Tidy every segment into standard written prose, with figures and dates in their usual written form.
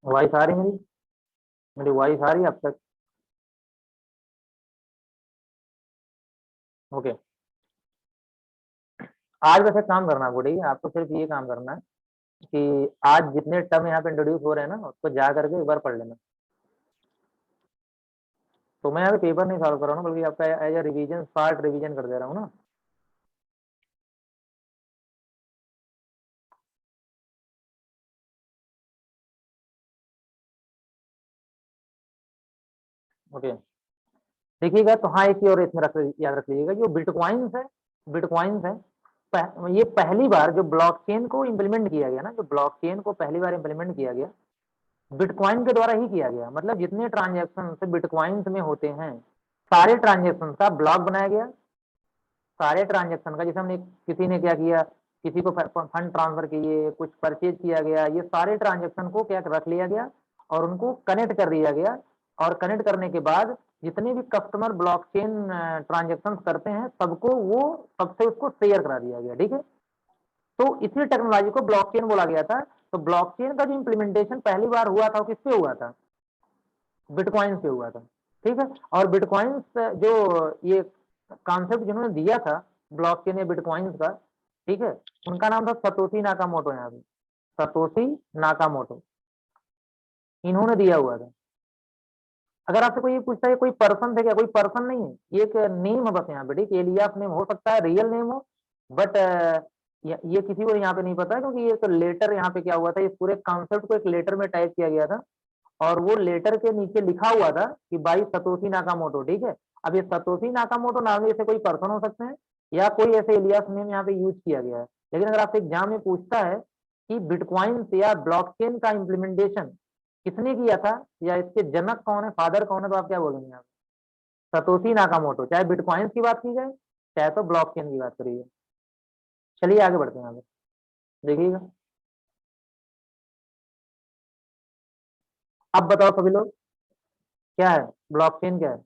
Voice आ रही मेरी मेरी वॉइस आ रही है अब तक? ओके। आज वैसे काम करना गुडी, आपको सिर्फ ये काम करना है कि आज जितने टर्म यहाँ पे इंट्रोड्यूस हो रहे हैं ना, उसको जा करके एक बार पढ़ लेना। तो मैं यहाँ पे पेपर नहीं सॉल्व कर रहा हूँ, बल्कि आपका as a revision part revision कर दे रहा हूँ ना। ओके, देखिएगा तो हाँ, एक ही और इसमें याद रख लीजिएगा, जो बिटकॉइंस है, बिटकॉइंस है, ये पहली बार जो ब्लॉकचेन को इम्प्लीमेंट किया गया ना, जो ब्लॉकचेन को पहली बार इम्प्लीमेंट किया गया, बिटकॉइन के द्वारा ही किया गया। मतलब जितने ट्रांजेक्शन बिटकॉइंस में होते हैं, सारे ट्रांजेक्शन का ब्लॉक बनाया गया। सारे ट्रांजेक्शन का, जैसे हमने किसी ने क्या किया, किसी को फंड ट्रांसफर किए, कुछ परचेज किया गया, ये सारे ट्रांजेक्शन को क्या रख लिया गया और उनको कनेक्ट कर दिया गया। और कनेक्ट करने के बाद जितने भी कस्टमर ब्लॉकचेन ट्रांजेक्शन करते हैं, सबको वो सबसे उसको शेयर करा दिया गया। ठीक है, तो इसी टेक्नोलॉजी को ब्लॉकचेन बोला गया था। तो ब्लॉकचेन का जो इम्प्लीमेंटेशन पहली बार हुआ था, वो किस पे हुआ था? बिटकॉइन पे हुआ था। ठीक है, और बिटकॉइन जो ये कॉन्सेप्ट जिन्होंने दिया था ब्लॉकचेन या बिटकॉइन का, ठीक है, उनका नाम था सतोशी नाकामोटो। यहाँ पे सतोशी नाकामोटो, इन्होंने दिया हुआ था। अगर आपसे कोई ये पूछता है कोई पर्सन थे क्या, कोई पर्सन नहीं है, ये एक नेम है बस यहाँ पे। ठीक, एलियास नेम हो सकता है, रियल नेम हो, बट ये किसी को यहाँ पे नहीं पता, क्योंकि ये तो लेटर यहाँ पे क्या हुआ था, इस पूरे कॉन्सेप्ट को एक लेटर में टाइप किया गया था, और वो लेटर के नीचे लिखा हुआ था कि बाई सतोशी नाकामोटो। ठीक है, अब ये सतोशी नाकामोटो नाम से कोई पर्सन हो सकते हैं, या कोई ऐसे एलियास नेम यहाँ पे यूज किया गया है। लेकिन अगर आपसे एग्जाम में पूछता है कि बिटकॉइन या ब्लॉकचेन का इम्प्लीमेंटेशन किसने किया था, या इसके जनक कौन है, फादर कौन है, तो आप क्या बोलेंगे? आप सतोशी नाकामोटो, चाहे बिटकॉइन की बात की जाए, चाहे तो ब्लॉकचेन की बात करिए। चलिए आगे बढ़ते हैं। आगे देखिएगा, अब बताओ सभी लोग, क्या है ब्लॉकचेन, क्या है?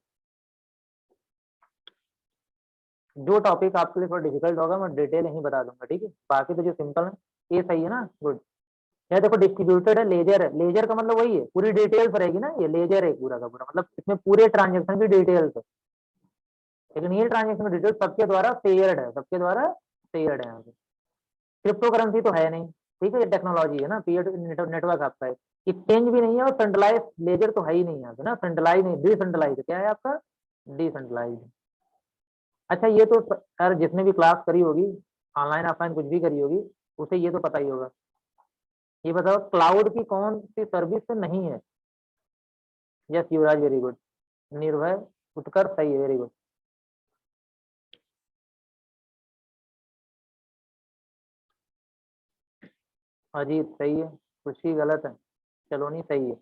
जो टॉपिक आपके लिए थोड़ा डिफिकल्ट होगा, मैं डिटेल यहीं बता दूंगा। ठीक है, बाकी तो जो सिंपल है, ये सही है ना, गुड। ये देखो डिस्ट्रीब्यूटेड है, लेजर है, लेजर का मतलब वही है, पूरी डिटेल्स रहेगी ना, ये लेजर है पूरा का पूरा, मतलब इसमें पूरे ट्रांजेक्शन की डिटेल्स है। लेकिन ये ट्रांजेक्शन डिटेल्स सबके द्वारा शेयर्ड है, सबके द्वारा शेयर्ड है यहाँ पे। क्रिप्टो करेंसी तो है नहीं। ठीक है, ये टेक्नोलॉजी है ना, पीयर नेटवर्क आपका है, एक्सचेंज भी नहीं है, और सेंट्रलाइज लेजर तो है ही नहीं यहाँ पे ना, सेंट्रलाइज नहीं, डिसेंट्रलाइज क्या है आपका, डिसेंट्रलाइज। अच्छा, ये तो सर जिसने भी क्लास करी होगी, ऑनलाइन ऑफलाइन कुछ भी करी होगी, उसे ये तो पता ही होगा। ये बताओ क्लाउड की कौन सी सर्विस नहीं है? यस युवराज, वेरी गुड। निर्भय, उत्कर्ष, सही है, वेरी गुड। अजीत सही है, खुशी गलत है, चलोनी सही है।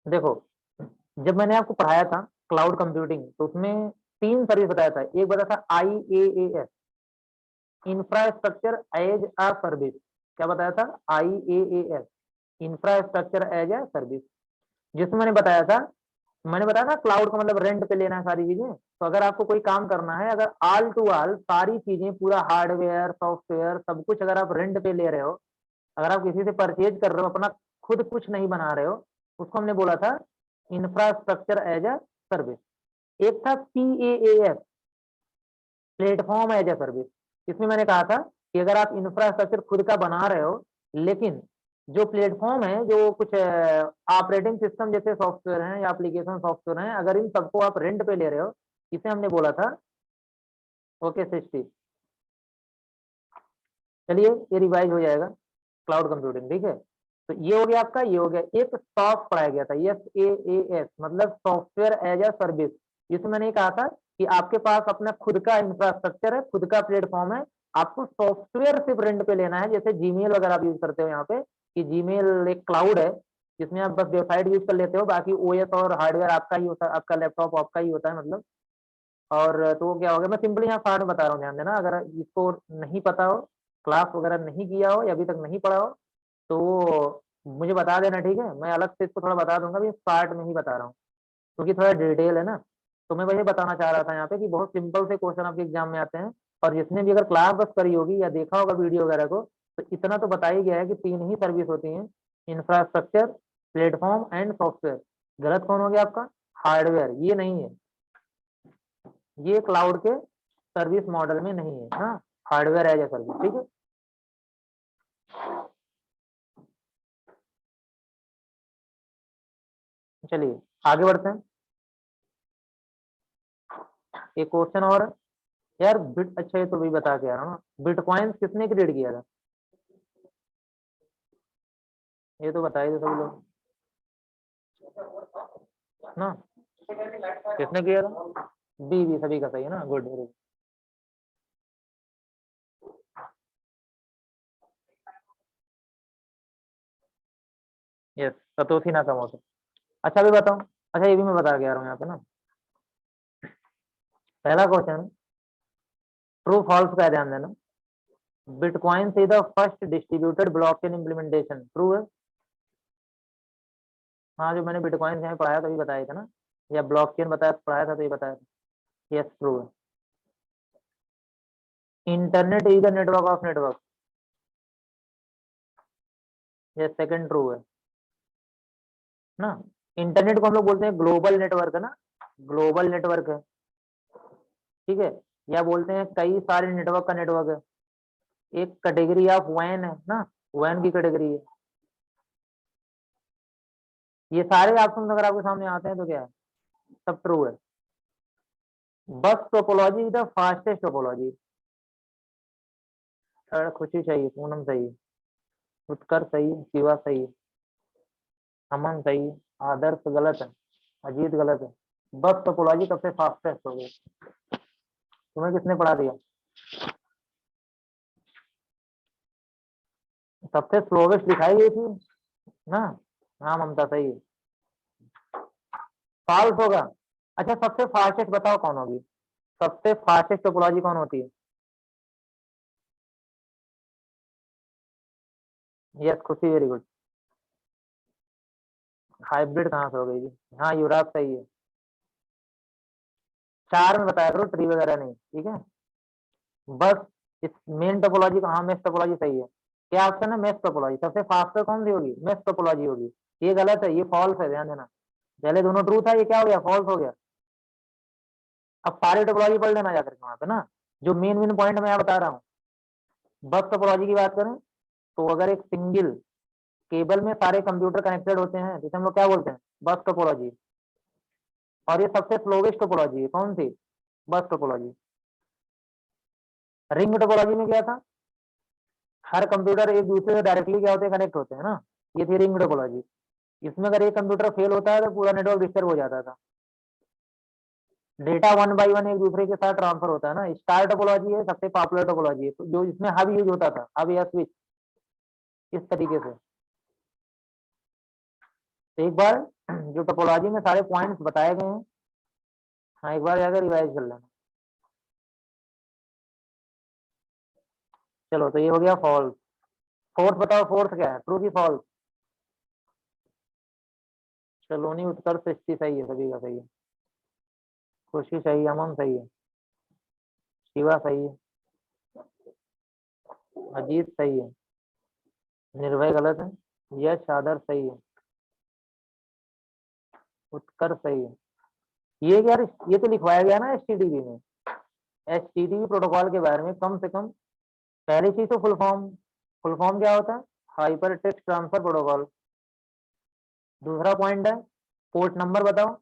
देखो, जब मैंने आपको पढ़ाया था क्लाउड कंप्यूटिंग, तो उसमें तीन सर्विस बताया था। एक बताया था IaaS, infrastructure as a service. क्या बताया था? IaaS, infrastructure as a service. जिसमें मैंने बताया ना, क्लाउड का मतलब रेंट पे लेना है सारी चीजें। तो अगर आपको कोई काम करना है, अगर ऑल टू ऑल सारी चीजें, पूरा हार्डवेयर सॉफ्टवेयर सब कुछ अगर आप रेंट पे ले रहे हो, अगर आप किसी से परचेज कर रहे हो, अपना खुद कुछ नहीं बना रहे हो, उसको हमने बोला था इंफ्रास्ट्रक्चर एज अ सर्विस। एक था PaaS, platform as a service. इसमें मैंने कहा था कि अगर आप इंफ्रास्ट्रक्चर खुद का बना रहे हो, लेकिन जो प्लेटफॉर्म है, जो कुछ ऑपरेटिंग सिस्टम जैसे सॉफ्टवेयर हैं या एप्लीकेशन सॉफ्टवेयर हैं, अगर इन सबको आप रेंट पे ले रहे हो, इसे हमने बोला था ओके 60। चलिए, ये रिवाइज हो जाएगा, क्लाउड कंप्यूटिंग। ठीक है, तो ये हो गया आपका, ये हो गया। एक सॉफ्ट पढ़ाया गया था, SaaS, मतलब सॉफ्टवेयर एज अ सर्विस। जिसमें मैंने कहा था कि आपके पास अपना खुद का इंफ्रास्ट्रक्चर है, खुद का प्लेटफॉर्म है, आपको सॉफ्टवेयर सिर्फ रेंट पे लेना है। जैसे जीमेल वगैरह आप यूज करते हो यहाँ पे, कि जीमेल एक क्लाउड है, जिसमें आप बस वेबसाइट यूज कर लेते हो, बाकी OS और हार्डवेयर आपका ही होता है, आपका लैपटॉप आपका ही होता है मतलब। और तो क्या हो गया, मैं सिंपली यहाँ पार्ट बता रहा हूँ, ध्यान देना। अगर इसको नहीं पता हो, क्लास वगैरह नहीं किया हो, या अभी तक नहीं पढ़ा हो, तो वो मुझे बता देना। ठीक है, मैं अलग से इसको थोड़ा बता दूंगा, भी पार्ट में ही बता रहा हूँ, क्योंकि थोड़ा डिटेल है ना। तो मैं वही बताना चाह रहा था यहाँ पे कि बहुत सिंपल से क्वेश्चन आपके एग्जाम में आते हैं, और जिसने भी अगर क्लास बस करी होगी या देखा होगा वीडियो वगैरह को, तो इतना तो बता ही गया है कि 3 ही सर्विस होती हैं, इंफ्रास्ट्रक्चर, प्लेटफॉर्म एंड सॉफ्टवेयर। गलत कौन हो गया आपका? हार्डवेयर। ये नहीं है, ये क्लाउड के सर्विस मॉडल में नहीं है ना, हार्डवेयर एज ए सर्विस। ठीक है, चलिए आगे बढ़ते हैं। एक क्वेश्चन और है। यार बिट, अच्छा ये तो भी बता के आ रहा हूँ ना, बिटकॉइन किसने क्रिएट किया था? ये तो बताइए तो सभी लोग ना, किसने किया था? बी सभी का सही है ना, good very. Yes, Satoshi Nakamoto. अच्छा अभी बताओ, अच्छा ये भी मैं बता के आ रहा हूँ यहाँ पे ना। पहला क्वेश्चन, ट्रू फॉल्स का है, ध्यान देना। बिटकॉइन से the first distributed blockchain implementation, true है? हाँ, जो मैंने बिटकॉइन से पढ़ाया तभी बताया था ना, या ब्लॉकचेन बताया पढ़ाया था तो ये बताया था। यस ट्रू है। Internet is the network of network. Yes second true है ना। इंटरनेट को हम लोग बोलते हैं ग्लोबल नेटवर्क है ना, ग्लोबल नेटवर्क है। ठीक है, या बोलते हैं कई सारे नेटवर्क का नेटवर्क है। एक कैटेगरी ऑफ वैन है ना, वैन की कैटेगरी है। ये सारे ऑप्शन अगर आपके सामने आते हैं तो क्या है? सब ट्रू है। बस topology is the fastest topology. खुशी चाहिए, पूनम सही है, उत्कर्ष सही है, शिवा सही है, अमन सही है, आदर्श गलत है, अजीत गलत है। बस टोपोलॉजी सबसे फास्टेस्ट हो गई। तुम्हें किसने पढ़ा दिया? सबसे स्लोवेस्ट दिखाई गई थी ना। हाँ ममता सही है। फॉल्स होगा। अच्छा सबसे फास्टेस्ट बताओ कौन होगी? सबसे फास्टेस्ट टोपोलॉजी कौन होती है? यस खुशी, वेरी गुड। हाइब्रिड कहाँ से हो गई जी? हाँ युवराज सही है। 4 में बताया करो, ट्री वगैरह नहीं, ठीक है। बस इस मेन टोपोलॉजी का, हाँ मेश टोपोलॉजी सही है। क्या ऑप्शन है? मेश टोपोलॉजी सबसे फास्टर कौन सी होगी? मेश टोपोलॉजी होगी। ये गलत है, ये फॉल्स है, ध्यान देना। पहले दोनों ट्रू था, ये क्या हो गया? फॉल्स हो गया। अब सारे टोपोलॉजी पढ़ लेना जाकर के वहां पे ना, जो मेन मेन पॉइंट मैं यहाँ बता रहा हूँ। बस टोपोलॉजी की बात करें तो अगर एक सिंगल केबल में सारे कंप्यूटर कनेक्टेड होते हैं जिसे हम लोग क्या बोलते हैं? बस टोपोलॉजी। और ये सबसे स्लोवेस्ट टोपोलॉजी है, कौन सी? बस टोपोलॉजी। रिंग टोपोलॉजी में क्या था? हर कंप्यूटर एक दूसरे से डायरेक्टली क्या होते हैं? कनेक्ट होते हैं ना, ये थी रिंग टोपोलॉजी। इसमें अगर एक कंप्यूटर फेल होता है तो पूरा नेटवर्क डिस्टर्ब हो जाता था। डेटा वन बाय वन एक दूसरे के साथ ट्रांसफर होता है ना। स्टार टोपोलॉजी है सबसे पॉपुलर टोपोलॉजी है, तो जो इसमें हब यूज होता था, हब या स्विच, इस तरीके से। तो एक बार जो टोपोलॉजी में सारे पॉइंट्स बताए गए हैं, हाँ एक बार जाकर रिवाइज कर लेना। चलो तो ये हो गया फॉल्स। फोर्थ बताओ, फोर्थ क्या है? ट्रू की फॉल्स? सलोनी उत्कर्ष सृष्टि सही है, सभी का सही है। खुशी सही है, अमन सही है, शिवा सही है, अजीत सही है, निर्भय गलत है, यश आदर सही है, उत्कर्ष सही है। ये यार ये तो लिखवाया गया ना एचटीटीपी में। एचटीटीपी प्रोटोकॉल के बारे में कम से कम पहली चीज तो फुल फॉर्म क्या होता है? Hyper text transfer protocol. दूसरा पॉइंट है पोर्ट नंबर बताओ,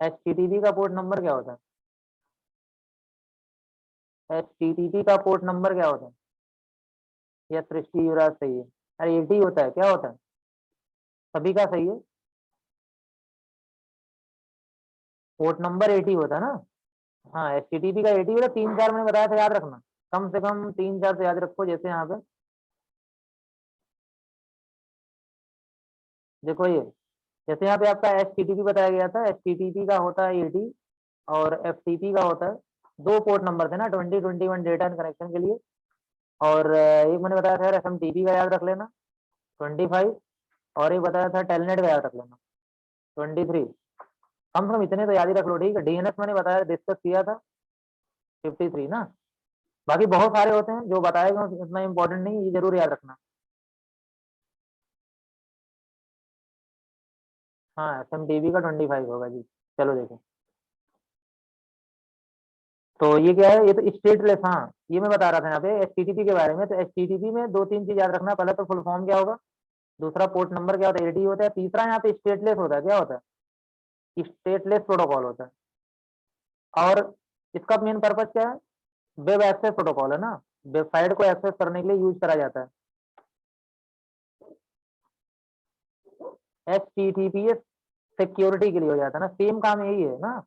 एचटीटीपी का पोर्ट नंबर क्या होता है? एचटीटीपी का पोर्ट नंबर क्या होता है? या सृष्टि युवराज सही है? अरे 80 होता है, क्या होता है? सभी का सही है, पोर्ट नंबर 80 होता है ना। हाँ एचटीटीपी का 80 होता है, 3 4 मैंने बताया था, याद रखना। कम से कम 3 4 तो याद रखो, जैसे यहाँ पे देखो ये, जैसे यहाँ पे आपका एचटीटीपी बताया गया था, एचटीटीपी का होता है 80 और एफटीपी का होता है। 2 पोर्ट नंबर थे ना, 20 21 डेटा एंड कनेक्शन के लिए। और एक मैंने बताया था एसएमटीपी का, याद रख लेना 25। और एक बताया था टेलनेट का, याद रख लेना 23। कम से कम इतने तो याद ही रख लो, ठीक है। डीएनएस मैंने बताया, डिस्कस किया था 53 ना। बाकी बहुत सारे होते हैं जो बताएगा, इतना इंपॉर्टेंट नहीं, ये जरूर याद रखना। हाँ SMTP का 25 होगा जी। चलो देखो, तो ये क्या है, ये तो स्टेटलेस, हाँ ये मैं बता रहा था यहाँ पे HTTP के बारे में। तो HTTP में दो तीन चीज याद रखना, पहला तो फुल फॉर्म क्या होगा, दूसरा पोर्ट नंबर क्या होता है, AD होता है, तीसरा यहाँ पे स्टेटलेस होता है, क्या होता है, स्टेटलेस प्रोटोकॉल होता है। और इसका मेन पर्पज क्या है, वेब एक्सेस प्रोटोकॉल है ना, वेबसाइट को एक्सेस करने के लिए यूज करा जाता है। HTTPS सिक्योरिटी के लिए हो जाता है ना, सेम काम यही है ना।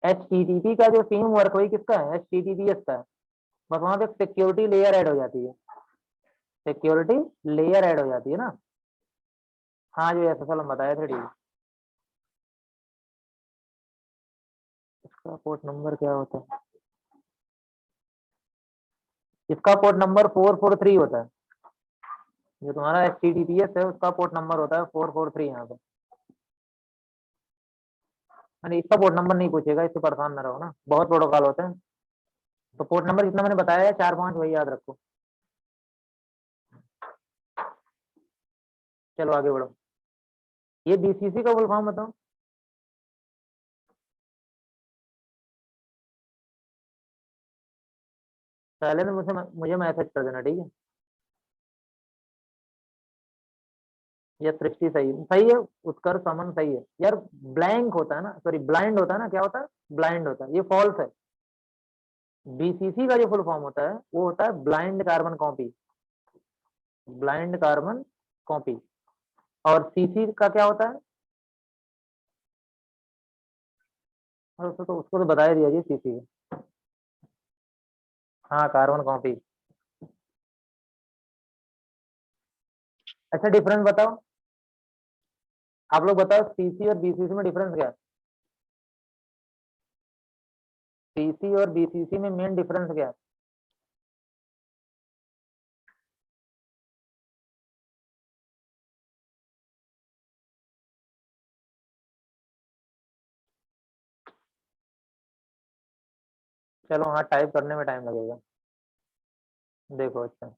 HTTP का जो सेम वर्क वही किसका है, HTTPS का है, बस वहां पे सिक्योरिटी लेयर ऐड हो जाती है, सिक्योरिटी लेयर ऐड हो जाती है ना। हाँ जो SSL हम बताए थे, ठीक है। इसका पोर्ट नंबर क्या होता है, इसका पोर्ट नंबर 443 होता है, जो तुम्हारा HTTPS है उसका पोर्ट नंबर होता है 443 यहाँ पे। मैंने इसका पोर्ट नंबर नहीं पूछेगा, इससे परेशान ना रहो ना, बहुत प्रोटोकॉल होते हैं। तो पोर्ट नंबर जितना मैंने बताया है 4 5 वही याद रखो। चलो आगे बढ़ो, ये BCC का फुल फॉर्म बताओ। पहले तो मुझे मैसेज कर देना, ठीक है। ये सृष्टि सही है, सही है। उत्कर्ष अमन सही है यार। ब्लैंक होता है ना, सॉरी ब्लाइंड होता है ना, क्या होता है, ब्लाइंड होता है, ये फॉल्स है। BCC का जो फुल फॉर्म होता है वो होता है blind carbon copy, blind carbon copy. और CC का क्या होता है, और उसको तो बता ही दिया जी, CC। हाँ कार्बन कॉपी। अच्छा डिफरेंस बताओ, आप लोग बताओ CC और BCC में डिफरेंस क्या है, CC और BCC में मेन डिफरेंस क्या है। चलो हाँ, टाइप करने में टाइम लगेगा। देखो अच्छा,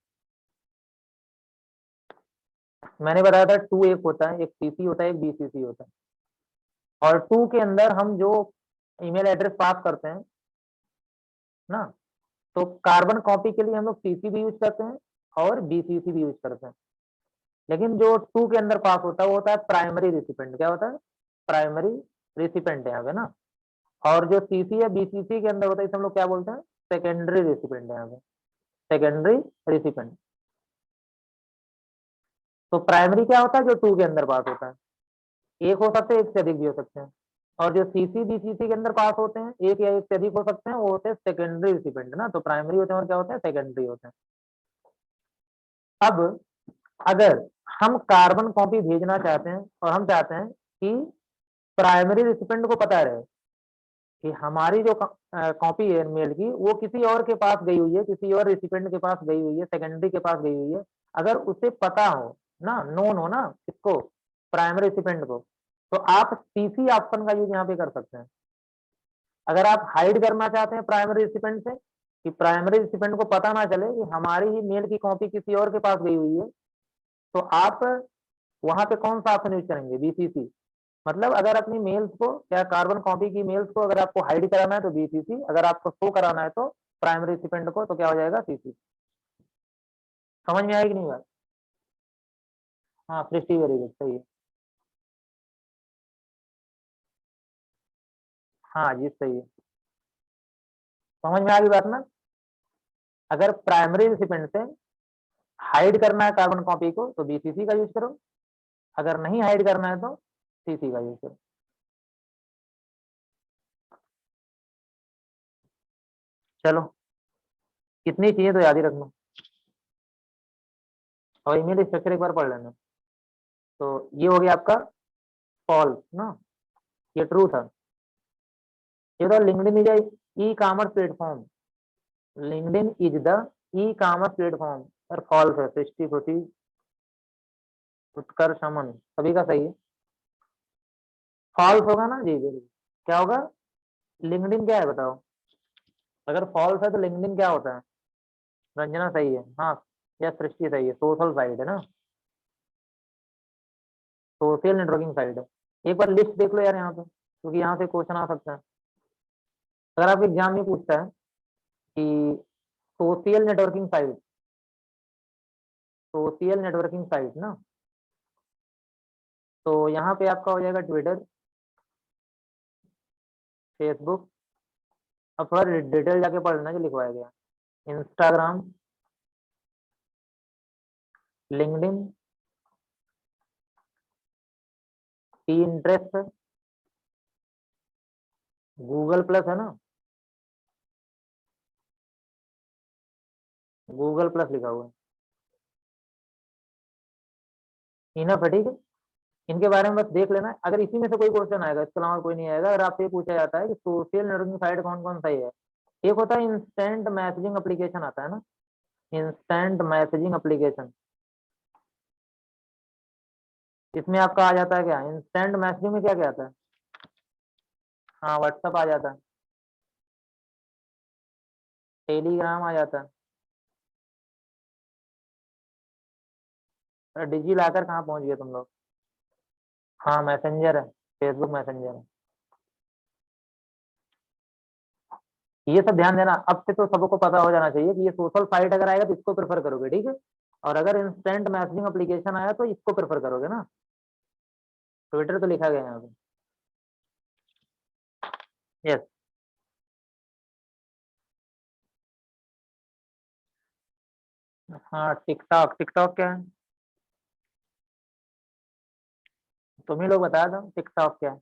मैंने बताया था टू एक होता है, एक CC होता है, एक BCC होता है। और टू के अंदर हम जो ईमेल एड्रेस पास करते हैं ना, तो कार्बन कॉपी के लिए हम लोग CC भी यूज करते हैं और BCC भी यूज करते हैं। लेकिन जो टू के अंदर पास होता है वो होता है प्राइमरी रिसिपेंट, क्या होता है, प्राइमरी रिसिपेंट यहाँ पे ना। और जो CC या BCC के अंदर होता है इसे हम लोग क्या बोलते हैं, सेकेंडरी रिसिपेंट यहाँ पे, सेकेंडरी रिसिपेंट। तो प्राइमरी क्या होता है, जो टू के अंदर पास होता है, एक हो सकते हैं, एक से अधिक भी हो सकते हैं। और जो CC BCC के अंदर पास होते हैं, एक या एक से अधिक हो सकते हैं, वो होते हैं सेकेंडरी रिसिपेंट ना। तो प्राइमरी होते हैं और क्या होते हैं, सेकेंडरी होते हैं। अब अगर हम कार्बन कॉपी भेजना चाहते हैं और हम चाहते हैं कि प्राइमरी रिसिपेंट को पता रहे कि हमारी जो कॉपी है मेल की वो किसी और के पास गई हुई है, किसी और रिसिपेंट के पास गई हुई है, सेकेंडरी के पास गई हुई है, अगर उसे पता हो ना, नोन हो ना इसको, प्राइमरी रिसिपेंट को, तो आप CC ऑप्शन का यूज यहाँ पे कर सकते हैं। अगर आप हाइड करना चाहते हैं प्राइमरी रिसिपेंट से, कि प्राइमरी रिसिपेंट को पता ना चले कि हमारी ही मेल की कॉपी किसी और के पास गई हुई है, तो आप वहां पे कौन सा ऑप्शन यूज करेंगे, BCC। मतलब अगर अपनी मेल्स को, क्या कार्बन कॉपी की मेल्स को अगर आपको हाइड कराना है तो BCC, अगर आपको शो कराना है तो प्राइमरी रिसिपेंट को, तो क्या हो जाएगा, CC। समझ में आएगी नहीं बात। हाँ सृष्टि वेरी गुड, सही है। हाँ जी सही है, समझ में आ गई बात ना। अगर प्राइमरी रिसिपेंट से हाइड करना है कार्बन कॉपी को तो BCC का यूज करो, अगर नहीं हाइड करना है तो CC का यूज करो। चलो कितनी चाहिए तो याद ही रखना, और ईमेल स्ट्रक्चर एक बार पढ़ लेना। तो ये हो गया आपका फॉल्स ना, ये ट्रू था। ये तो LinkedIn is e commerce platform, LinkedIn is the e commerce platform. और फॉल्स है, सृष्टि होती, उत्कर्ष अमन सभी का सही है। फॉल्स होगा ना जी बिल्कुल। क्या होगा, लिंक्डइन क्या है बताओ, अगर फॉल्स है तो लिंक्डइन क्या होता है, रंजना सही है, हाँ। या सृष्टि सही है, सोशल साइड है ना, सोशल नेटवर्किंग साइड है। एक बार लिस्ट देख लो यार यहाँ पे, क्योंकि यहाँ से क्वेश्चन आ सकता है। अगर आप एग्जाम में पूछता है कि social networking site, social networking site ना, तो यहाँ पे आपका हो जाएगा ट्विटर, फेसबुक। अब थोड़ा डिटेल जाके पढ़ना जो लिखवाया गया, Instagram, LinkedIn, Pinterest, Google plus है ना, गूगल प्लस लिखा हुआ है, इनफ है, ठीक है। इनके बारे में बस देख लेना, अगर इसी में से कोई क्वेश्चन आएगा, इसके अलावा कोई नहीं आएगा। अगर आपसे ये पूछा जाता है कि सोशल नेटवर्किंग साइट कौन कौन सा है, एक होता है इंस्टेंट मैसेजिंग एप्लीकेशन आता है ना, इंस्टेंट मैसेजिंग एप्लीकेशन। इसमें आपका आ जाता है क्या, इंस्टेंट मैसेजिंग में क्या क्या आता है, हाँ व्हाट्सअप आ जाता है, टेलीग्राम आ जाता है, डिजी लॉकर कहाँ पहुंच गए तुम लोग, हाँ मैसेंजर है, फेसबुक मैसेंजर है। ये सब ध्यान देना, अब से तो सबको पता हो जाना चाहिए कि ये सोशल साइट अगर आएगा तो इसको प्रेफर करोगे, ठीक है। और अगर इंस्टेंट मैसेजिंग एप्लीकेशन आया तो इसको प्रेफर करोगे ना, ट्विटर तो लिखा गया है यहाँ पे। यस। हाँ टिकटॉक, टिकटॉक क्या है, तुम ही लोग बता दो टिकटॉक क्या है।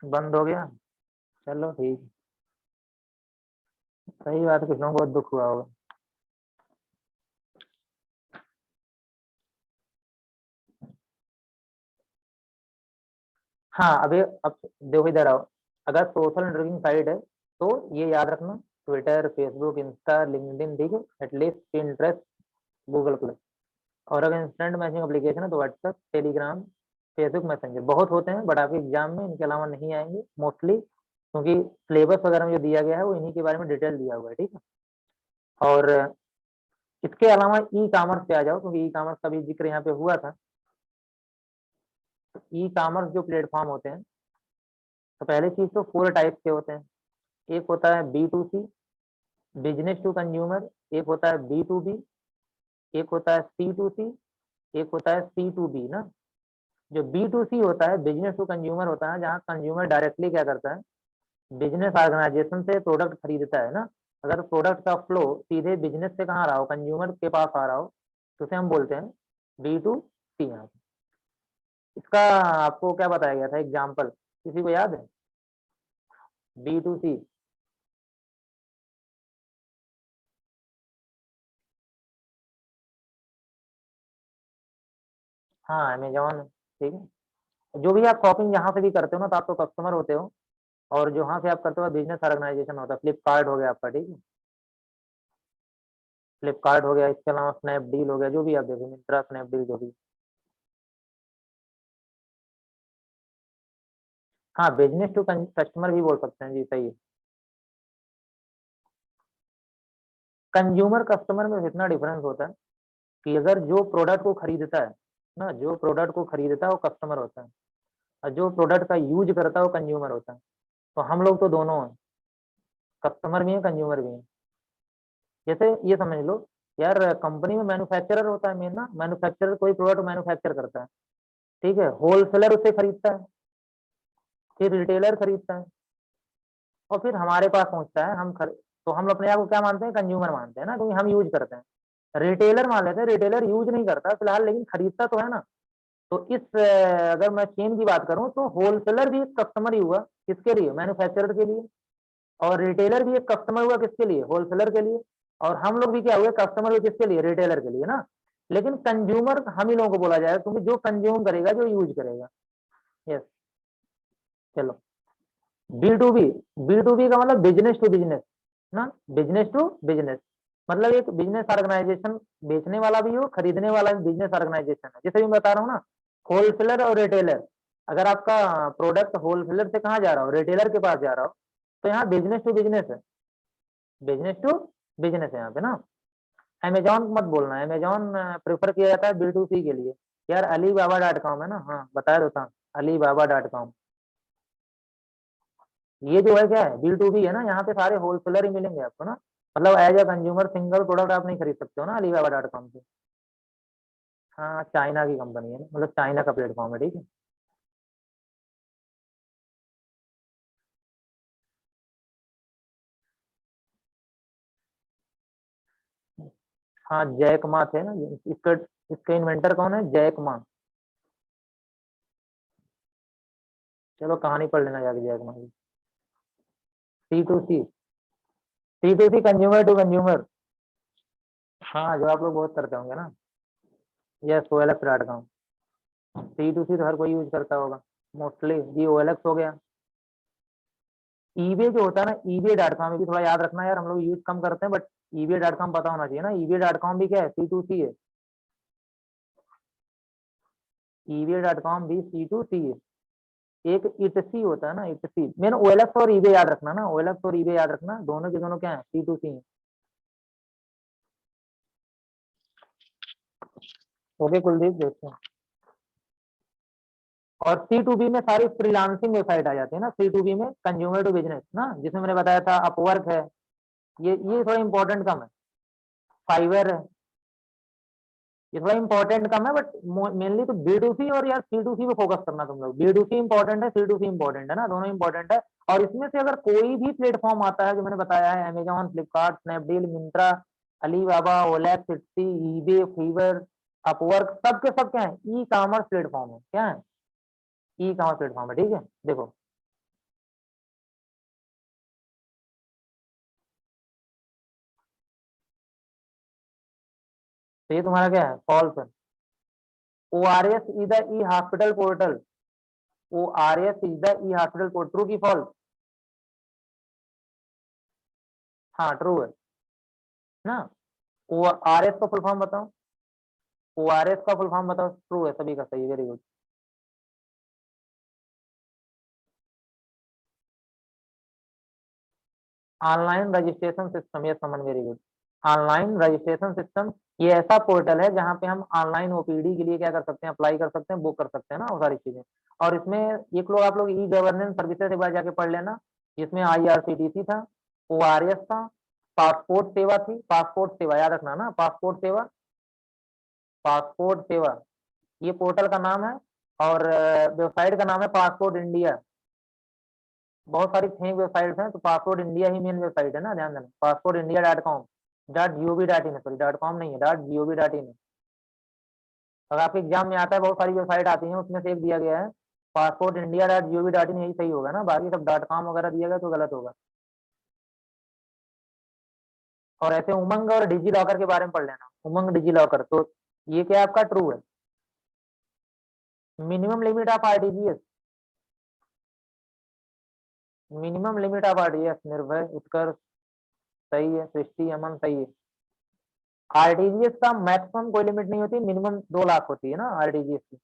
बंद हो गया, चलो ठीक, सही बात है, कुछ लोगों को बहुत दुख हुआ होगा। हाँ अभी, अब देखो इधर आओ, अगर सोशल नेटवर्किंग साइट है तो ये याद रखना, ट्विटर, फेसबुक, इंस्टा, लिंक्डइन, ठीक है, एटलीस्ट पिंटरेस्ट, गूगल प्लस। और अगर इंस्टेंट मैसेजिंग एप्लीकेशन है तो व्हाट्सएप, टेलीग्राम, फेसबुक मैसेंजर। बहुत होते हैं बट आपके एग्जाम में इनके अलावा नहीं आएंगे मोस्टली, क्योंकि सिलेबस वगैरह में जो दिया गया है वो इन्हीं के बारे में डिटेल दिया हुआ है, ठीक है। और इसके अलावा ई कॉमर्स पे आ जाओ, क्योंकि ई कॉमर्स का भी जिक्र यहाँ पे हुआ था। ई कॉमर्स जो प्लेटफॉर्म होते हैं, तो पहली चीज तो 4 टाइप के होते हैं। एक होता है B2C, बिजनेस टू कंज्यूमर, एक होता है B2B, एक होता है C2C, एक होता है C2B ना। जो B2C होता है, बिजनेस टू कंज्यूमर होता है, जहाँ कंज्यूमर डायरेक्टली क्या करता है, बिजनेस ऑर्गेनाइजेशन से प्रोडक्ट खरीदता है ना। अगर प्रोडक्ट का फ्लो सीधे बिजनेस से कहाँ आ रहा हो, कंज्यूमर के पास आ रहा हो, तो उसे हम बोलते हैं B2C। यहाँ पे इसका आपको क्या बताया गया था एग्जाम्पल, किसी को याद है, B2C। हाँ अमेजोन, ठीक है। जो भी आप शॉपिंग जहाँ से भी करते हो ना, तो आप तो कस्टमर होते हो, और जहाँ से आप करते हो बिजनेस ऑर्गेनाइजेशन होता है। फ्लिपकार्ट हो गया आपका, ठीक है, फ्लिपकार्ट हो गया, इसके अलावा स्नैपडील हो गया, जो भी आप देखो, मिंत्रा, स्नैपडील, जो भी। हाँ बिजनेस टू कस्टमर भी बोल सकते हैं जी, सही है। कंज्यूमर कस्टमर में इतना डिफरेंस होता है कि अगर जो प्रोडक्ट को खरीदता है ना, जो प्रोडक्ट को खरीदता है वो कस्टमर होता है, और जो प्रोडक्ट का यूज करता है वो कंज्यूमर होता है। तो हम लोग तो दोनों हैं, कस्टमर भी हैं, कंज्यूमर भी हैं। जैसे ये समझ लो यार, कंपनी में मैन्युफैक्चरर होता है मेन ना, मैन्युफैक्चरर कोई प्रोडक्ट मैन्युफैक्चर करता है, ठीक है, होलसेलर उसे खरीदता है, फिर रिटेलर खरीदता है, और फिर हमारे पास पहुंचता है। तो हम अपने आप को क्या मानते हैं, कंज्यूमर मानते हैं ना, क्योंकि हम यूज करते हैं। रिटेलर मान लेते हैं, रिटेलर यूज नहीं करता फिलहाल, लेकिन खरीदता तो है ना। तो अगर मैं चेन की बात करूं तो होलसेलर भी एक कस्टमर ही हुआ, किसके लिए, मैन्युफैक्चरर के लिए। और रिटेलर भी एक कस्टमर हुआ, किसके लिए, होलसेलर के लिए। और हम लोग भी क्या हुए, कस्टमर हुए, किसके लिए, रिटेलर के लिए ना। लेकिन कंज्यूमर हम ही लोगों को बोला जाएगा, क्योंकि जो कंज्यूम करेगा, जो यूज करेगा। यस। चलो, B2B, B2B का मतलब बिजनेस टू बिजनेस ना, बिजनेस टू बिजनेस, मतलब एक बिजनेस ऑर्गेनाइजेशन बेचने वाला भी हो, खरीदने वाला भी बिजनेस ऑर्गेनाइजेशन है, जैसे मैं बता रहा हूँ ना, होलसेलर और रिटेलर, अगर आपका प्रोडक्ट होलसेलर से कहाँ जा रहा हो, रिटेलर के पास जा रहा हो, तो यहाँ बिजनेस टू बिजनेस है, बिजनेस टू बिजनेस है यहाँ पे ना। अमेजॉन मत बोलना, अमेजॉन प्रेफर किया जाता है B2C के लिए। यार alibaba.com है ना, हाँ बताया तो था, alibaba.com। ये जो है क्या है, B2B है ना, यहाँ पे सारे होलसेलर ही मिलेंगे आपको ना, मतलब as a consumer single product आप नहीं खरीद सकते हो ना alibaba.com से। हाँ चाइना की कंपनी है ना, मतलब चाइना का प्लेटफॉर्म है, ठीक है। हाँ जैक मा थे ना, इसका इसका इन्वेंटर कौन है, जैक मा। चलो कहानी पढ़ लेना जाके जैक मा की। C2C consumer to consumer. हाँ जो आप लोग बहुत करते होंगे ना, यस OLX.com। C2C तो हर कोई यूज करता होगा मोस्टली, जी OLX हो गया। ईबे जो होता है ना, ईबे.com, ये भी थोड़ा याद रखना यार, हम लोग यूज कम करते हैं, बट ईबे.com पता होना चाहिए ना, ईबे.com भी क्या है, C2C है। ईबे.com भी C2C है। एक इटसी होता है ना, इटसी, मैंने OLX और ईबे याद रखना ना, OLX और ईबे याद रखना, दोनों के दोनों क्या है, C2C है। ओके कुलदीप, देखते हैं। और C2B में सारी फ्रीलांसिंग वेबसाइट आ जाती है ना, C2B में कंज्यूमर टू बिजनेस ना, जिसमें मैंने बताया था अपवर्क है, ये थोड़ा इंपॉर्टेंट कम है। फाइवर है, ये थोड़ा इंपॉर्टेंट कम है, बट मेनली तो B2C और यार C2C पे फोकस करना तुम लोग। B2C इंपॉर्टेंट है, C2C इंपॉर्टेंट है ना, दोनों इंपॉर्टेंट है। और इसमें से अगर कोई भी प्लेटफॉर्म आता है जो मैंने बताया है, Amazon, Flipkart, Snapdeal, Myntra, Alibaba, OLX, Etsy, eBay, Fiverr, Upwork, सब के सब क्या है, ई कॉमर्स प्लेटफॉर्म है, क्या है, ई कॉमर्स प्लेटफॉर्म है, ठीक है। देखो तो ये तुम्हारा क्या है, फॉल्स है। ORS is the e hospital portal, ORS is the e hospital portal, true की फॉल्स। हाँ ट्रू है ना। ORS का फुल फॉर्म बताओ, ORS का फुल फॉर्म बताओ, ट्रू है, सभी का सही, very good. Online registration system, ये समन, very good. Online registration system, ये ऐसा पोर्टल है जहाँ पे हम ऑनलाइन OPD के लिए क्या कर सकते हैं, अप्लाई कर सकते हैं, बुक कर सकते हैं ना, वो सारी चीजें। और इसमें एक लोग आप लोग ई गवर्नेंस सर्विसेज एक बार जाके पढ़ लेना, जिसमें IRCTC था, ORS था, पासपोर्ट सेवा थी, पासपोर्ट सेवा याद रखना ना, पासपोर्ट सेवा, पासपोर्ट सेवा, ये पोर्टल का नाम है। और वेबसाइट का नाम है पासपोर्ट इंडिया। बहुत सारी फेक वेबसाइट्स हैं, तो पासपोर्ट इंडिया ही मेन वेबसाइट है ना, ध्यान देना, passportindia.com, .gov.in है, सॉरी .com नहीं है, .gov.in है। अगर आपके एग्जाम में आता है, बहुत सारी वेबसाइट आती है, उसमें से एक दिया गया है पासपोर्ट इंडिया .gov.in, यही सही होगा ना, बाकी सब .com वगैरह दिया गया तो गलत होगा। और ऐसे उमंग और डिजी लॉकर के बारे में पढ़ लेना, उमंग डिजी लॉकर, तो ये क्या आपका ट्रू है। Minimum limit of RTGS, minimum limit of RTGS, निर्भय, उत्कर्ष सही है, सृष्टि, अमन सही है। RTGS का मैक्सिमम कोई लिमिट नहीं होती, मिनिमम 2 लाख होती है ना RTGS की।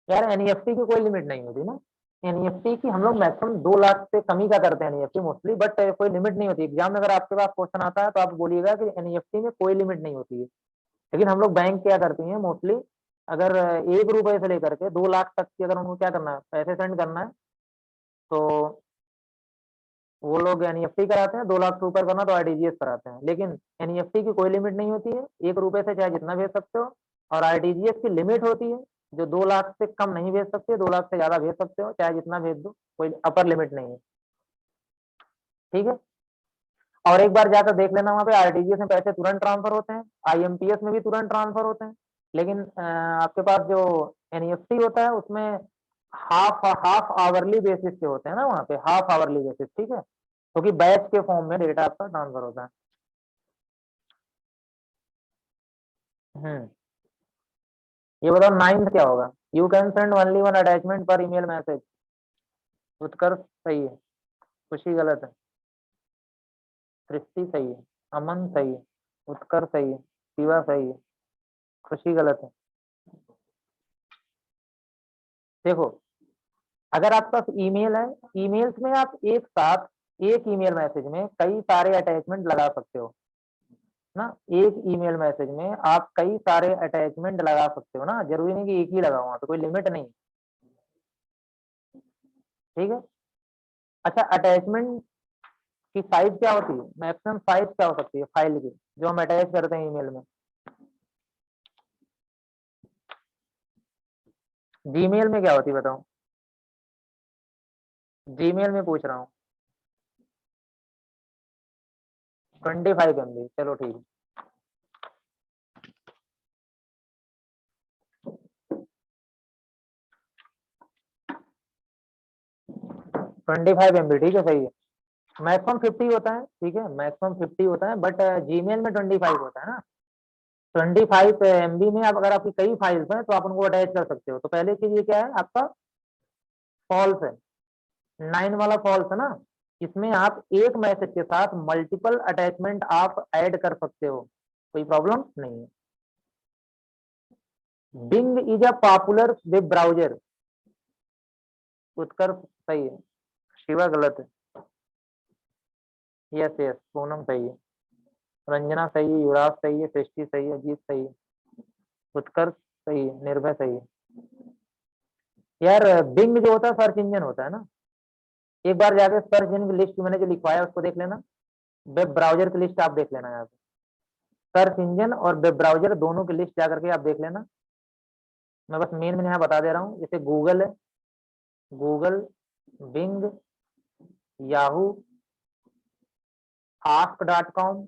यार NEFT की कोई लिमिट नहीं होती ना, NEFT की हम लोग मैक्सिमम 2 लाख से कम ही का करते हैं NEFT मोस्टली, बट कोई लिमिट नहीं होती। एग्जाम में अगर आपके पास क्वेश्चन आता है तो आप बोलिएगा कि NEFT में कोई लिमिट नहीं होती है। लेकिन हम लोग बैंक क्या करती हैं मोस्टली, अगर 1 रुपए से लेकर के 2 लाख तक की अगर उनको क्या करना है, पैसे सेंड करना है, तो वो लोग NEFT कराते हैं, 2 लाख से ऊपर करना तो RTGS कराते हैं। लेकिन NEFT की कोई लिमिट नहीं होती है, 1 रुपए से चाहे जितना भेज सकते हो। और RTGS की लिमिट होती है, जो 2 लाख से कम नहीं भेज सकते, 2 लाख से ज्यादा भेज सकते हो, चाहे जितना भेज दो, कोई अपर लिमिट नहीं है, ठीक है। और एक बार जाकर देख लेना, वहाँ पे RTGS में पैसे तुरंत ट्रांसफर होते हैं, IMPS में भी तुरंत ट्रांसफर होते हैं। लेकिन आपके पास जो NEFT होता है, उसमें हाफ हाफ आवरली बेसिस पे होते हैं ना, वहाँ पे हाफ आवरली बेसिस, ठीक है, क्योंकि बैच के फॉर्म में डेटा आपका ट्रांसफर होता है। हम्म, ये बताओ नाइन्थ क्या होगा, you can send only one attachment पर ईमेल मैसेज, उत्कर्ष सही है, खुशी गलत है, सृष्टि सही है, अमन सही है, उत्कर्ष सही है, शिवा सही है, खुशी गलत है। देखो, अगर आपके पास ईमेल है, ईमेल्स में आप एक साथ एक ईमेल मैसेज में कई सारे अटैचमेंट लगा सकते हो ना। एक ईमेल मैसेज में आप कई सारे अटैचमेंट लगा सकते हो ना, जरूरी नहीं कि एक ही लगाओ, वहाँ पे कोई लिमिट नहीं। ठीक है। अच्छा, अटैचमेंट की साइज क्या होती है, मैक्सिमम साइज क्या हो सकती है फाइल की जो हम अटैच करते हैं ईमेल में? जीमेल में क्या होती है बताओ? जीमेल में पूछ रहा हूँ। 25 MB, चलो ठीक है। 25 MB ठीक है, सही है। मैक्सिमम 50 होता है, ठीक है, मैक्सिमम 50 होता है, बट जीमेल में 25 होता है ना। 25 MB में आप, अगर आपकी कई फाइल्स हैं तो आप उनको अटैच कर सकते हो। तो पहले चीज ये क्या है आपका, फॉल्स है, 9 वाला फॉल्स है ना। इसमें आप एक मैसेज के साथ मल्टीपल अटैचमेंट आप ऐड कर सकते हो, कोई प्रॉब्लम नहीं है। Bing is a popular web browser. Utkarsh सही है, शिवा गलत है। यस यस, पूनम सही है, रंजना सही है, युवराज सही है, सृष्टि सही है, अजीत सही है, उत्कर्ष सही है, निर्भय सही है। यार, बिंग जो होता है सर्च इंजन होता है ना। एक बार जाके सर्च इंजन की लिस्ट मैंने जो लिखवाया उसको देख लेना। वेब ब्राउजर की लिस्ट आप देख लेना यहाँ पे। सर्च इंजन और वेब ब्राउजर दोनों की लिस्ट जा करके आप देख लेना। मैं बस मेन में यहाँ बता दे रहा हूँ, जैसे गूगल है, Google, Bing, Yahoo, ask.com,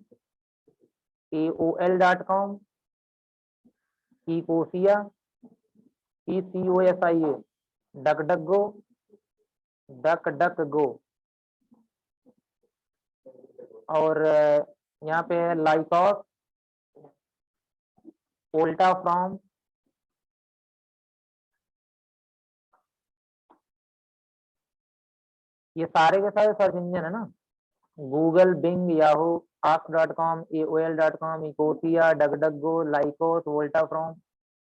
AOL.com, Ecosia, ECOSIA, Duck Duck Go, Duck Duck Go, और यहाँ पे है लाइकॉस, ओल्टा फ्रॉम। ये सारे के सारे सर्च इंजन है ना। Google, Bing, Yahoo, ask.com, AOL.com, Ecosia, Duck Duck Go, Lycos, वोल्टा फ्रॉम,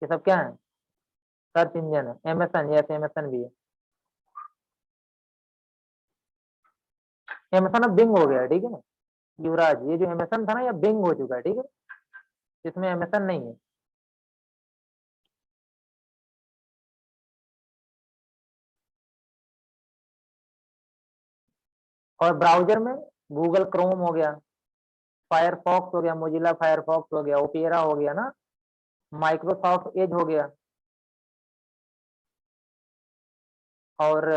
ये सब क्या है, सर्च इंजन है। एमएसएन, यस एमएसएन भी है। एमएसएन अब बिंग हो गया है, ठीक है। युवराज, ये जो एमएसएन था ना, ये बिंग हो चुका है, ठीक है, इसमें एमएसएन नहीं है। और ब्राउजर में गूगल क्रोम हो गया, फायरफॉक्स हो गया, मोजिला फायरफॉक्स हो गया, ओपेरा हो गया ना, माइक्रोसॉफ्ट एज हो गया, और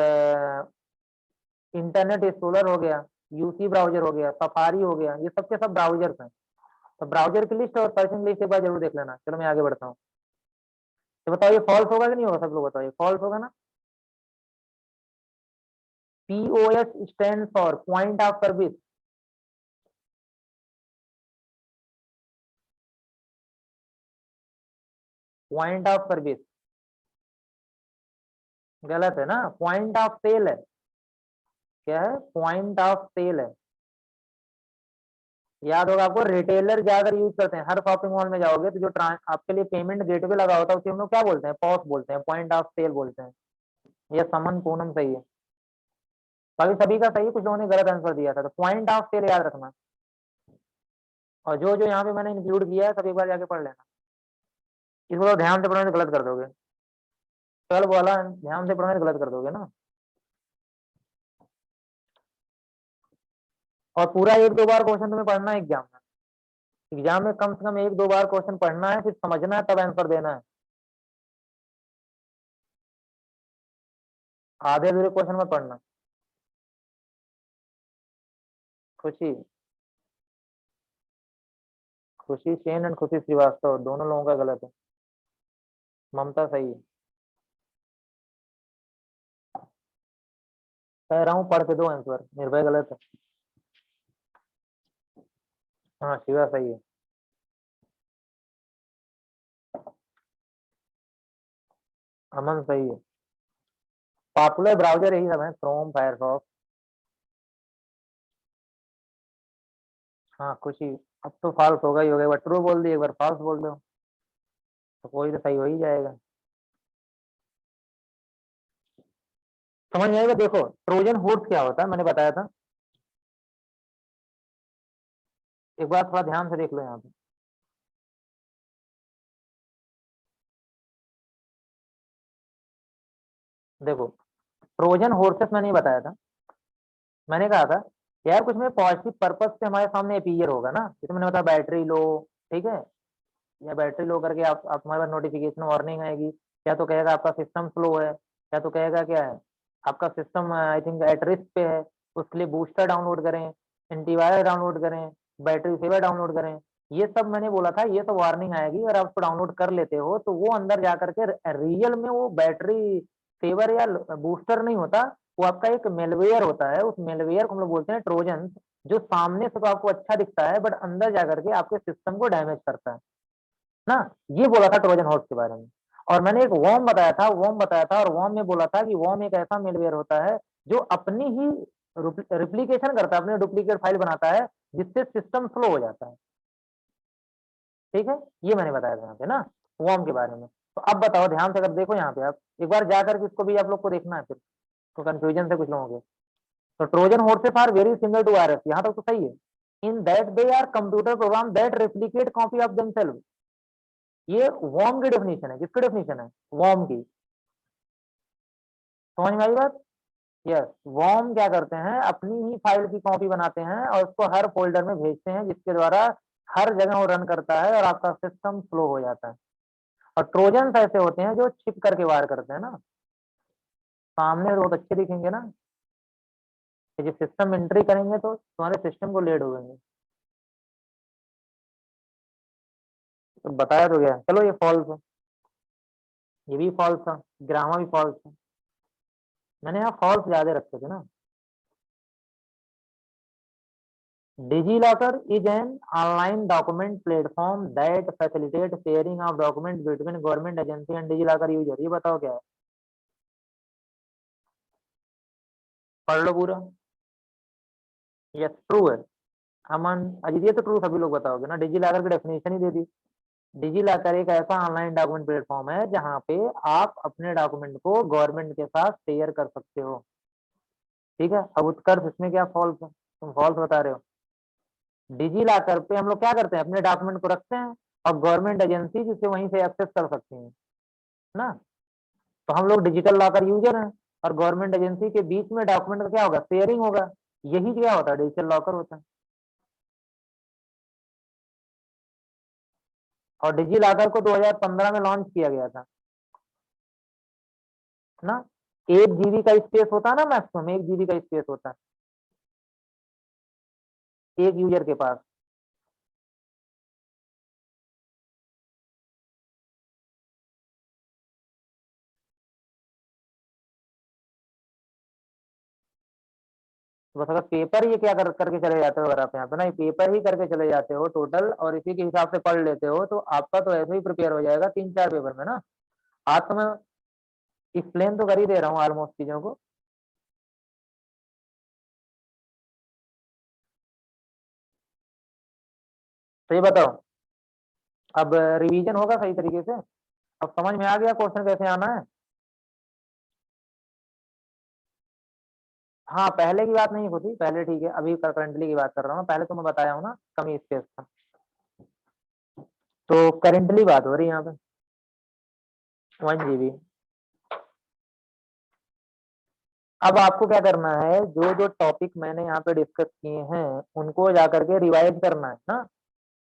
इंटरनेट एक्सप्लोरर हो गया, यूसी ब्राउजर हो गया, सफारी हो गया, ये सब के सब ब्राउजर्स हैं। तो ब्राउजर की लिस्ट और सर्चिंग लिस्ट एक बार जरूर देख लेना। चलो मैं आगे बढ़ता हूँ। तो बताओ ये फॉल्स होगा कि नहीं होगा, सब लोग बताओ, ये फॉल्स होगा ना। POS stand for point of service. Point of service गलत है ना, पॉइंट ऑफ सेल है। क्या है, पॉइंट ऑफ सेल है। याद होगा आपको, रिटेलर ज्यादा यूज करते हैं, हर शॉपिंग मॉल में जाओगे तो जो आपके लिए पेमेंट गेटवे लगा होता है उसे हम लोग क्या बोलते हैं, पॉस बोलते हैं, पॉइंट ऑफ सेल बोलते हैं। ये समन पूनम सही है, बाकी सभी का सही है, कुछ लोगों ने गलत आंसर दिया था। तो पॉइंट ऑफ सेल याद रखना। और जो जो यहाँ पे मैंने इंक्लूड किया है सब एक बार जाके पढ़ लेना। इसको तो ध्यान से पढ़ने से गलत कर दोगे। कल बोला ध्यान से पढ़ने से गलत कर दोगे ना। और पूरा एक दो बार क्वेश्चन तुम्हें पढ़ना है एग्जाम में। एग्जाम में कम से कम एक दो बार क्वेश्चन पढ़ना है, फिर समझना है, तब आंसर देना है। आधे अधूरे क्वेश्चन में पढ़ना। खुशी, खुशी सेन एंड खुशी श्रीवास्तव दोनों लोगों का गलत है। ममता सही है। कह रहा हूँ पढ़ के दो आंसर, निर्भय गलत है। हाँ, शिवा सही है। अमन सही है। पॉपुलर ब्राउजर यही सब है, क्रोम, फायरफॉक्स। हाँ खुशी, अब तो फॉल्स होगा ही होगा, एक बार ट्रू बोल दी, एक बार फॉल्स बोल दो, तो कोई तो सही हो ही जाएगा। समझ में आएगा। देखो ट्रोजन हॉर्स क्या होता है मैंने बताया था, एक बार थोड़ा ध्यान से देख लो यहाँ पे। देखो ट्रोजन हॉर्सेस मैंने ये बताया था, मैंने कहा था यार कुछ में पॉजिटिव पर्पज से हमारे सामने अपीयर होगा ना, जैसे मैंने बताया बैटरी लो, ठीक है, या बैटरी लो करके आप हमारे पास नोटिफिकेशन वार्निंग आएगी, या तो कहेगा आपका सिस्टम स्लो है, या तो कहेगा क्या है आपका system I think at risk पे है, उसके लिए बूस्टर डाउनलोड करें, एंटीवायरस डाउनलोड करें, बैटरी सेवर डाउनलोड करें। ये सब मैंने बोला था, ये सब वार्निंग आएगी, अगर आप उसको डाउनलोड कर लेते हो तो वो अंदर जा करके रियल में वो बैटरी सेवर या बूस्टर नहीं होता, वो आपका एक मेलवेयर होता है, उस मेलवेयर को हम लोग बोलते हैं ट्रोजन, जो सामने से तो आपको अच्छा दिखता है बट अंदर जा करके आपके सिस्टम को डैमेज करता है ना। ये बोला था ट्रोजन हॉर्स के बारे में। और मैंने एक वॉर्म बताया था, वॉर्म बताया था, और वॉर्म में बोला था कि वॉर्म एक ऐसा मेलवेयर होता है जो अपनी ही रिप्लीकेशन करता है, अपनी डुप्लीकेट फाइल बनाता है, जिससे सिस्टम स्लो हो जाता है। ठीक है, ये मैंने बताया था यहाँ पे ना वॉर्म के बारे में। तो अब बताओ ध्यान से, अगर देखो यहाँ पे आप एक बार जाकर के इसको भी आप लोग को देखना है, फिर तो कंफ्यूजन से कुछ लोगों के। तो Trojan horses are very similar to virus, यहाँ तक तो सही है, in that they are computer program that replicate copy of themselves. ये वॉर्म की डेफिनेशन है, किसकी डेफिनेशन है, वॉर्म की। समझ में आई बात। यस, वॉर्म क्या करते हैं अपनी ही फाइल की कॉपी बनाते हैं और उसको हर फोल्डर में भेजते हैं, जिसके द्वारा हर जगह वो रन करता है और आपका सिस्टम स्लो हो जाता है। और ट्रोजन ऐसे होते हैं जो छिप करके वार करते हैं ना, सामने तो बहुत अच्छे दिखेंगे ना, कि जब सिस्टम एंट्री करेंगे तो तुम्हारे सिस्टम को लेड होंगे। तो बताया तो गया, चलो ये फॉल्स है, ये भी फॉल्स था, ग्रामा भी फॉल्स है, मैंने यहाँ फॉल्स ज्यादा रखे थे ना। DigiLocker is an online document platform that facilitates sharing of documents between government agency and DigiLocker user। ये बताओ क्या है, पढ़ लो पूरा। यस ट्रू है, अमन अजीत, ये तो ट्रू सभी लोग बताओगे ना, डिजीलॉकर की डेफिनेशन ही दे दी। डिजीलॉकर एक ऐसा ऑनलाइन डॉक्यूमेंट प्लेटफॉर्म है जहाँ पे आप अपने डॉक्यूमेंट को गवर्नमेंट के साथ शेयर कर सकते हो। ठीक है, अब उत्कर्ष इसमें क्या फॉल्स है, तुम फॉल्स बता रहे हो। डिजीलॉकर पे हम लोग क्या करते हैं, अपने डॉक्यूमेंट को रखते हैं और गवर्नमेंट एजेंसी जिसे वहीं से एक्सेस कर सकती है ना। तो हम लोग डिजिटल लॉकर यूजर हैं और गवर्नमेंट एजेंसी के बीच में डॉक्यूमेंट का क्या होगा, शेयरिंग होगा, यही क्या होता है, डिजिटल लॉकर होता है। और डिजी लॉकर को 2015 में लॉन्च किया गया था ना। 1 GB का स्पेस होता है ना, मैक्सिमम 1 GB का स्पेस होता है एक यूजर के पास। तो बस अगर पेपर ये क्या करके चले जाते हो, अगर आप यहाँ पे ना ये पेपर ही करके चले जाते हो टोटल और इसी के हिसाब से पढ़ लेते हो तो आपका तो ऐसे ही प्रिपेयर हो जाएगा 3-4 पेपर में ना। आज तो मैं एक्सप्लेन तो कर ही दे रहा हूँ ऑलमोस्ट चीजों को। तो ये बताओ, अब रिवीजन होगा सही तरीके से, अब समझ में आ गया क्वेश्चन कैसे आना है। हाँ पहले की बात नहीं होती, पहले ठीक है, अभी करंटली की बात कर रहा हूँ, पहले तो मैं बताया हूँ ना कमी स्पेस था, तो करेंटली बात हो रही है यहाँ पे 1 GB। अब आपको क्या करना है, जो जो टॉपिक मैंने यहाँ पे डिस्कस किए हैं उनको जा करके रिवाइज करना है ना,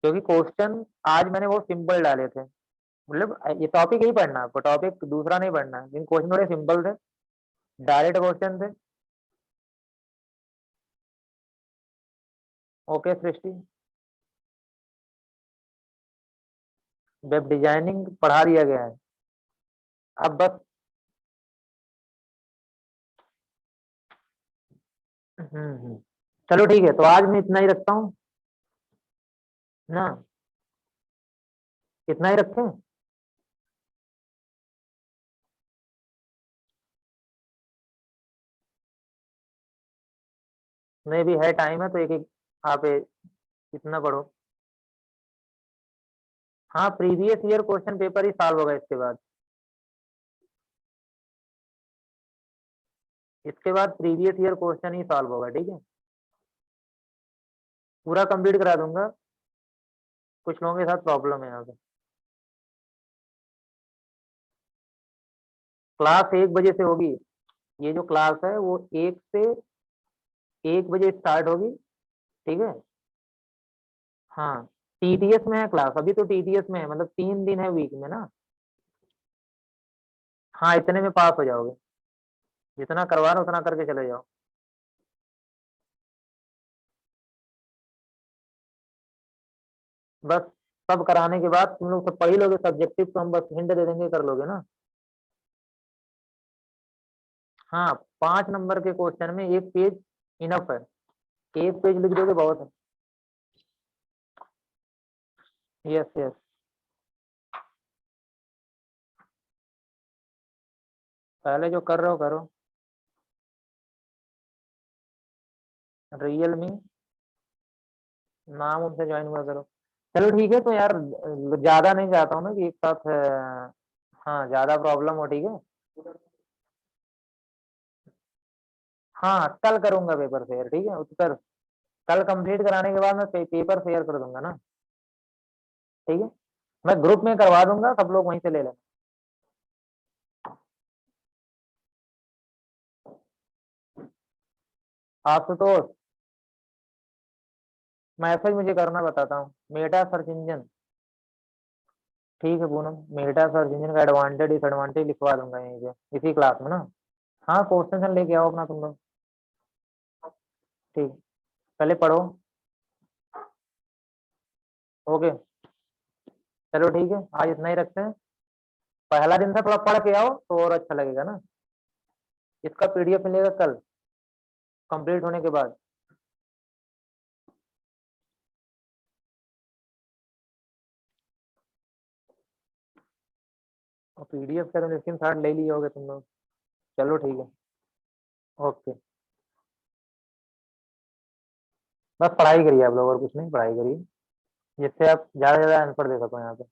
क्योंकि क्वेश्चन आज मैंने वो सिंपल डाले थे, मतलब ये टॉपिक ही पढ़ना है आपको, टॉपिक दूसरा नहीं पढ़ना है, लेकिन क्वेश्चन थोड़े सिंपल थे, डायरेक्ट क्वेश्चन थे। ओके सृष्टि, वेब डिजाइनिंग पढ़ा दिया गया है, अब बस हम्म। चलो ठीक है, तो आज मैं इतना ही रखता हूँ ना, इतना ही रखें। नहीं भी है टाइम है तो एक एक आप इतना पढ़ो। हाँ प्रीवियस ईयर क्वेश्चन पेपर ही सॉल्व होगा इसके बाद। इसके बाद प्रीवियस ईयर क्वेश्चन ही सॉल्व होगा, ठीक है। पूरा कंप्लीट करा दूंगा, कुछ लोगों के साथ प्रॉब्लम है यहाँ पे। क्लास 1 बजे से होगी, ये जो क्लास है वो 1 से 1 बजे स्टार्ट होगी, ठीक है। हाँ, टीटीएस में है क्लास, अभी तो टीटीएस में है, मतलब 3 दिन है वीक में ना। हाँ, इतने में पास हो जाओगे, जितना करवा रहा उतना करके चले जाओ। बस सब कराने के बाद तुम लोग सब पढ़ ही लोगे, सब्जेक्टिव तो हम बस हिंट दे देंगे, कर लोगे ना। हाँ, 5 नंबर के क्वेश्चन में एक पेज इनफ है, एक पेज लिख दोगे बहुत है। यस यस, पहले जो कर रहे हो करो। रियल मी, नाम उनसे ज्वाइन हुआ करो। चलो ठीक है, तो यार ज्यादा नहीं चाहता हूँ ना कि एक साथ हाँ ज्यादा प्रॉब्लम हो, ठीक है। हाँ, कल करूंगा पेपर शेयर, ठीक है, उत्तर कल कंप्लीट कराने के बाद मैं पेपर शेयर कर दूंगा ना, ठीक है। मैं ग्रुप में करवा दूंगा, सब लोग वहीं से ले लेना। आशुतोष, मैसेज मुझे करना, बताता हूँ। मेटा सर्च इंजन, ठीक है पूनम, मेटा सर्च इंजन का एडवांटेज डिसएडवांटेज लिखवा दूंगा यहीं पे इसी क्लास में ना। हाँ, क्वेश्चन लेके आओ अपना तुम लोग, ठीक, पहले पढ़ो। ओके, चलो ठीक है, आज इतना ही रखते हैं। पहला दिन था, थोड़ा पढ़ के आओ तो और अच्छा लगेगा ना। इसका पीडीएफ मिलेगा कल कंप्लीट होने के बाद। और पीडीएफ का तो स्क्रीन शॉट ले लिए होगे तुम लोग। चलो ठीक है, ओके। बस पढ़ाई करिए आप लोग, और कुछ नहीं, पढ़ाई करिए, जिससे आप ज्यादा से ज्यादा आंसर दे सको यहाँ पे।